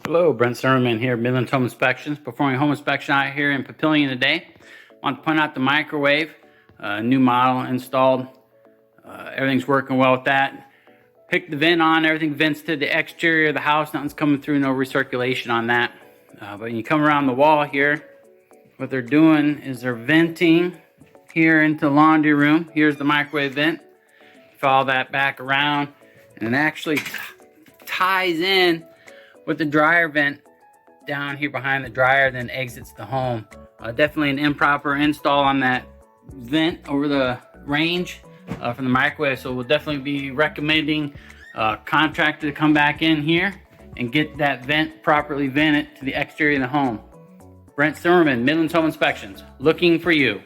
Hello, Brent Zimmerman here, Midlands Home Inspections, performing home inspection out here in Papillion today. I want to point out the microwave, new model installed. Everything's working well with that. Pick the vent on, everything vents to the exterior of the house, nothing's coming through, no recirculation on that. But when you come around the wall here, what they're doing is they're venting here into the laundry room. Here's the microwave vent. Follow that back around, and it actually ties in with the dryer vent down here behind the dryer, then exits the home. Definitely an improper install on that vent over the range from the microwave, so we'll definitely be recommending a contractor to come back in here and get that vent properly vented to the exterior of the home. Brent Zimmerman, Midlands Home Inspections, looking for you.